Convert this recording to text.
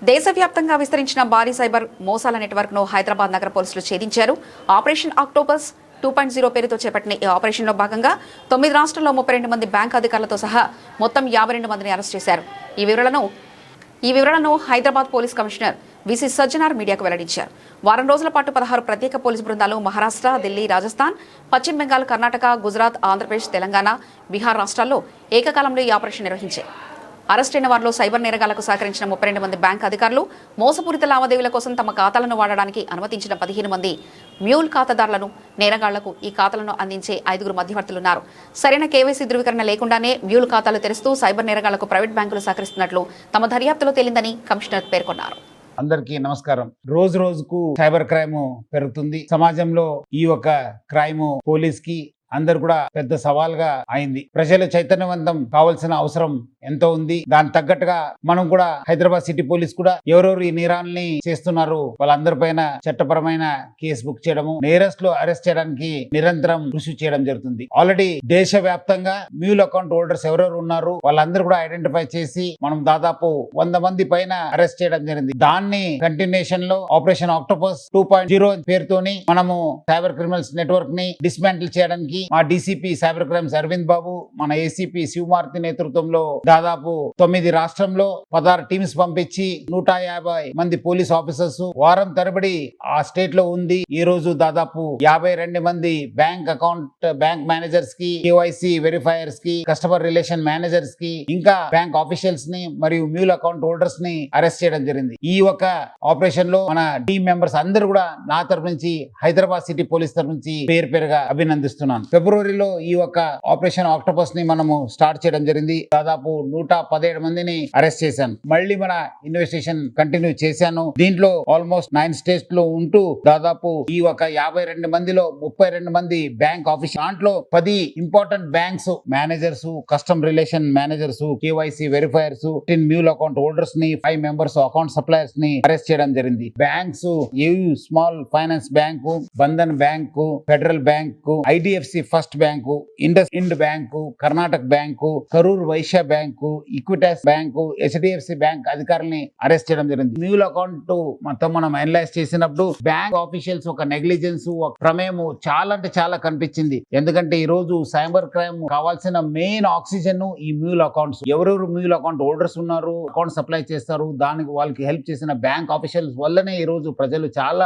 దేశవ్యాప్తంగా విస్తరించిన భారీ సైబర్ మోసాల నెట్వర్క్ను హైదరాబాద్ నగర పోలీసులు ఛేదించారు. ఆపరేషన్ అక్టోపస్ 2.0 పేరుతో చేపట్టిన ఈ ఆపరేషన్లో భాగంగా 9 రాష్ట్రాల్లో 32 మంది బ్యాంక్ అధికారులతో సహా మొత్తం 52 మందిని అరెస్ట్ చేశారు. ఈ వివరాలను Hyderabad police commissioner VC Sajjanar మీడియాకు వెల్లడించారు. వారం రోజుల పాటు 16 ప్రత్యేక పోలీసు బృందాలు మహారాష్ట్ర, ఢిల్లీ, రాజస్థాన్, పశ్చిమ బెంగాల్, కర్ణాటక, గుజరాత్, ఆంధ్రప్రదేశ్, తెలంగాణ, బీహార్ రాష్ట్రాల్లో ఏకకాలంలో ఈ ఆపరేషన్ నిర్వహించాయి. అరెస్ట్ అయిన వారిలో సైబర్ నేరగాళ్లకు సహకరించిన 32 మంది బ్యాంక్ అధికారులు, మోసపూరిత లావాదేవీల కోసం తమ ఖాతాలను వాడడానికి అనుమతించిన 15 మంది మ్యూల్ ఖాతాదారులను, నేరగాళ్లకు ఈ ఖాతాలను అందించే 5 మధ్యవర్తులున్నారు. సరైన కేవైసీ ధృవీకరణ లేకుండానే మ్యూల్ ఖాతాలు తెరుస్తూ సైబర్ నేరగాళ్లకు ప్రైవేట్ బ్యాంకులు సహకరిస్తున్నట్లు తమ దర్యాప్తులో తేలిందని కమిషనర్ పేర్కొన్నారు. అందరికీ నమస్కారం. రోజు రోజుకు సైబర్ క్రైమ్ పెరుగుతుంది. సమాజంలో ఈ ఒక క్రైమ్ పోలీస్ కి అందరు కూడా పెద్ద సవాల్గా అయింది. ప్రజలు చైతన్యవంతం కావాల్సిన అవసరం ఎంతో ఉంది. దానికి తగ్గట్టుగా మనం కూడా హైదరాబాద్ సిటీ పోలీస్ కూడా ఎవరెవరు ఈ నేరాల్ని చేస్తున్నారు వాళ్ళందరిపైన చట్టపరమైన కేసు బుక్ చేయడము, నేరస్తులు అరెస్ట్ చేయడానికి నిరంతరం కృషి చేయడం జరుగుతుంది. ఆల్రెడీ దేశవ్యాప్తంగా మ్యూల్ అకౌంట్ హోల్డర్స్ ఎవరెవరు ఉన్నారు వాళ్ళందరూ కూడా ఐడెంటిఫై చేసి మనం దాదాపు 100 మంది పైన అరెస్ట్ చేయడం జరిగింది. దాన్ని కంటిన్యూషన్ లో ఆపరేషన్ ఆక్టోపస్ 2.0 పేరుతోని మనము సైబర్ క్రిమినల్స్ నెట్వర్క్ ని డిస్మాంటిల్ చేయడానికి మా డీసీపీ సైబర్ క్రైమ్స్ అరవింద్ బాబు, మన ఏసీపీ శివమార్తి నేతృత్వంలో దాదాపు 9 రాష్ట్రంలో 16 టీమ్స్ పంపించి 150 మంది పోలీస్ ఆఫీసర్స్ వారం తరబడి ఆ స్టేట్ లో ఉంది. ఈ రోజు దాదాపు 52 మంది బ్యాంక్ మేనేజర్స్ కి, కేవైసీ వెరిఫైయర్స్ కి, కస్టమర్ రిలేషన్ మేనేజర్స్ కి, ఇంకా బ్యాంక్ ఆఫీషియల్స్ ని మరియు మ్యూల్ అకౌంట్ హోల్డర్స్ ని అరెస్ట్ చేయడం జరిగింది. ఈ ఒక ఆపరేషన్ లో మన టీమ్ మెంబర్స్ అందరూ కూడా నా తరపు నుంచి, హైదరాబాద్ సిటీ పోలీస్ తరపు నుంచి పేరుగా అభినందిస్తున్నాను. ఫిబ్రవరిలో ఈ ఒక ఆపరేషన్ ఆక్టోపస్ ని మనము స్టార్ట్ చేయడం జరిగింది. దాదాపు 117 మందిని అరెస్ట్ చేశాను. మళ్ళీ మన ఇన్వెస్టిగేషన్ కంటిన్యూ చేశాను. దీంట్లో ఆల్మోస్ట్ 9 స్టేట్స్ లో ఉంటూ దాదాపు ఈ ఒక 52 మందిలో 32 మంది బ్యాంక్ ఆఫీసర్, దాంట్లో 10 important banks managers, custom relation managers, KYC verifiers, 10 mule account holders ని, 5 మెంబర్స్ అకౌంట్ సప్లయర్స్ ని అరెస్ట్ చేయడం జరిగింది. Banks AU small finance bank, Bandhan bank, Federal bank, IDFC first bank, IndusInd bank, Karnataka bank, Karur Vysya bank, Equitas bank, HDFC bank అధికారుల్ని arrest చేయడం జరిగింది. Mule account మొత్తం మనం analyse చేసినప్పుడు బ్యాంక్ ఆఫీషియల్స్ ఒక నెగ్లిజెన్స్, ఒక ప్రమేయం చాలా అంటే చాలా కనిపించింది. ఎందుకంటే ఈ రోజు సైబర్ క్రైమ్ కావాల్సిన మెయిన్ ఆక్సిజన్ ఈ మ్యూల్ అకౌంట్స్. ఎవరెవరు మ్యూల్ అకౌంట్ హోల్డర్స్ ఉన్నారు, అకౌంట్ సప్లై చేస్తారు, దానికి వాళ్ళకి హెల్ప్ చేసిన బ్యాంక్ ఆఫీషియల్స్ వల్లనే ఈ రోజు ప్రజలు చాలా